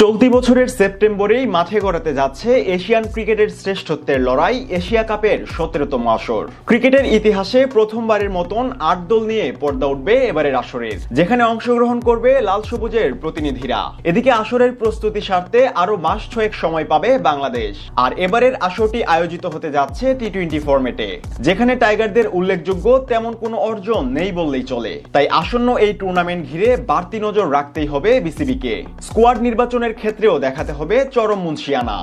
চলতি বছরের সেপ্টেম্বরেই মাঠে গড়াতে যাচ্ছে এশিয়ান ক্রিকেটের শ্রেষ্ঠত্বের লড়াই এশিয়া কাপের 17তম আসর। ক্রিকেটের ইতিহাসে প্রথমবারের মতন 8 দল নিয়ে পর্দা উঠবে এবারের আসরের, যেখানে অংশগ্রহণ করবে লাল সবুজের প্রতিনিধিরা। এদিকে আসরের প্রস্তুতি সারতে আরো মাস 6 সময় পাবে বাংলাদেশ। আর এবারের আসরটি আয়োজিত হতে যাচ্ছে টি-20 ফরম্যাটে, যেখানে টাইগারদের উল্লেখযোগ্য তেমন কোনো অর্জন নেই বললেই চলে। তাই আসন্ন এই টুর্নামেন্ট ঘিরে বাড়তি নজর রাখতেই হবে বিসিবিকে। স্কোয়াড নির্বাচনের ক্ষেত্রেও দেখাতে হবে চরম মুনশিয়ানা।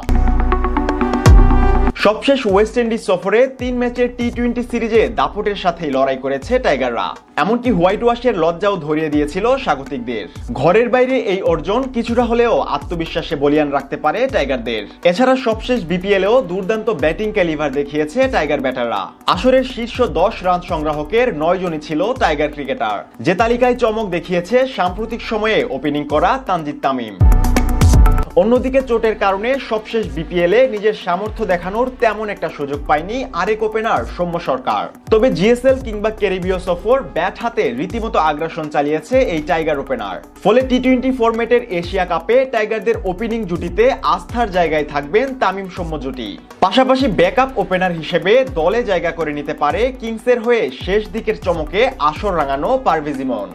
সবশেষ ওয়েস্ট ইন্ডিজ সফরে 3 ম্যাচের টি-20 সিরিজে দাপটের সাথেই লড়াই করেছে টাইগাররা। এমনকি হোয়াইট ওয়াশের লজ্জাও ধরিয়ে দিয়েছিল স্বাগতিকদের। ঘরের বাইরে এই অর্জন কিছুটা হলেও আত্মবিশ্বাসে বলিয়ান রাখতে পারে টাইগারদের। এছাড়া সবশেষ বিপিএলেও দুর্দান্ত ব্যাটিং ক্যালিভার দেখিয়েছে টাইগার ব্যাটাররা। আসরের শীর্ষ 10 রান সংগ্রাহকের 9 জনই ছিল টাইগার ক্রিকেটার, যে তালিকায় চমক দেখিয়েছে সাম্প্রতিক সময়ে ওপেনিং করা তানজিদ তামিম। অন্যদিকে চোটের কারণে সবশেষ বিপিএলে নিজের সামর্থ্য দেখানোর তেমন একটা সুযোগ পায়নি আরেক ওপেনার সৌম্য সরকার। তবে জিএসএল কিংবা ক্যারিবীয় সফর ব্যাট হাতে রীতিমতো আগ্রাসন চালিয়েছে এই টাইগার ওপেনার। ফলে টি-20 ফরম্যাটের এশিয়া কাপে টাইগারদের ওপেনিং জুটিতে আস্থার জায়গায় থাকবেন তামিম সৌম্য জুটি। পাশাপাশি ব্যাকআপ ওপেনার হিসেবে দলে জায়গা করে নিতে পারে কিংসের হয়ে শেষ দিকের চমকে আসর রাঙানো পারভেজ ইমন।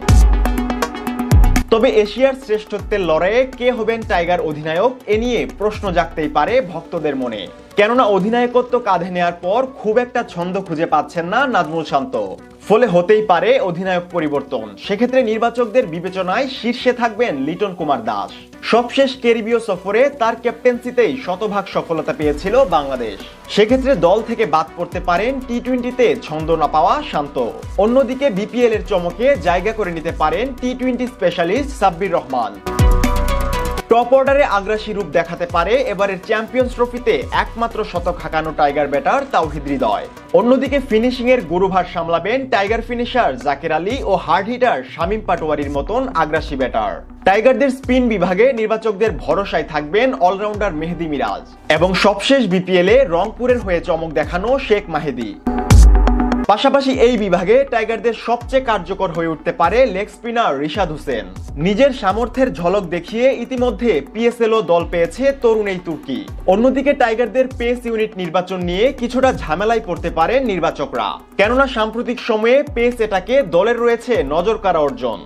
তবে এশিয়ার শ্রেষ্ঠত্বের লড়াইয়ে কে হবেন টাইগার অধিনায়ক, এ নিয়ে প্রশ্ন জাগতেই পারে ভক্তদের মনে। কেননা অধিনায়কত্ব কাঁধে নেওয়ার পর খুব একটা ছন্দ খুঁজে পাচ্ছেন না নাজমুল শান্ত। ফলে হতেই পারে অধিনায়ক পরিবর্তন। সেক্ষেত্রে নির্বাচকদের বিবেচনায় শীর্ষে থাকবেন লিটন কুমার দাস। সবশেষ ক্যারিবীয় সফরে তার ক্যাপ্টেন্সিতেই শতভাগ সফলতা পেয়েছিল বাংলাদেশ। সেক্ষেত্রে দল থেকে বাদ পড়তে পারেন টি-20তে ছন্দ না পাওয়া শান্ত। অন্যদিকে বিপিএল এর চমকে জায়গা করে নিতে পারেন টি-20 স্পেশালিস্ট সাব্বির রহমান। টপ অর্ডারে আগ্রাসী রূপ দেখাতে পারে এবারের চ্যাম্পিয়ন্স ট্রফিতে একমাত্র শতক হাঁকানো টাইগার ব্যাটার তাওহিদ হৃদয়। অন্যদিকে ফিনিশিং এর গুরুভার সামলাবেন টাইগার ফিনিশার জাকের আলী ও হার্ড হিটার শামীম পাটোয়ারির মতন আগ্রাসী ব্যাটার। টাইগারদের স্পিন বিভাগে নির্বাচকদের ভরসায় থাকবেন অলরাউন্ডার মেহেদী মিরাজ এবং সবশেষ বিপিএলে রংপুরের হয়ে চমক দেখানো শেখ মাহেদী। পাশাপাশি এই বিভাগে টাইগারদের সবচেয়ে কার্যকর হয়ে উঠতে পারে লেগ স্পিনার রিশাদ হোসেন। নিজের সামর্থ্যের ঝলক দেখিয়ে ইতিমধ্যে পিএসএলও দল পেয়েছে তরুণ এই তুর্কি। অন্যদিকে টাইগারদের পেস ইউনিট নির্বাচন নিয়ে কিছুটা ঝামেলায় পড়তে পারেন নির্বাচকরা, কেননা সাম্প্রতিক সময়ে পেস এটাকে দলের রয়েছে নজরকাড়া অর্জন।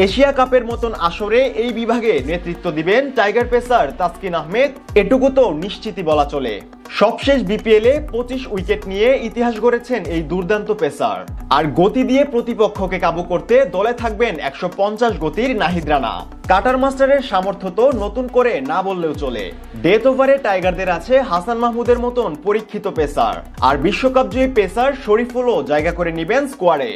এশিয়া কাপের মতন আসরে এই বিভাগে নেতৃত্ব দিবেন টাইগার পেসার তাসকিন আহমেদ, এটুকু তো নিশ্চিতই বলা চলে। সবশেষ বিপিএলে 25 উইকেট নিয়ে ইতিহাস গড়েছেন এই দুর্দান্ত পেসার। আর গতি দিয়ে প্রতিপক্ষকে কাবু করতে দলে থাকবেন 150 গতির নাহিদ রানা। কাটার মাস্টারের সামর্থ্য তো নতুন করে না বললেও চলে। ডেথ ওভারে টাইগারদের আছে হাসান মাহমুদের মতন পরীক্ষিত পেসার। আর বিশ্বকাপ জয়ী পেসার শরীফুলও জায়গা করে নেবেন স্কোয়াডে।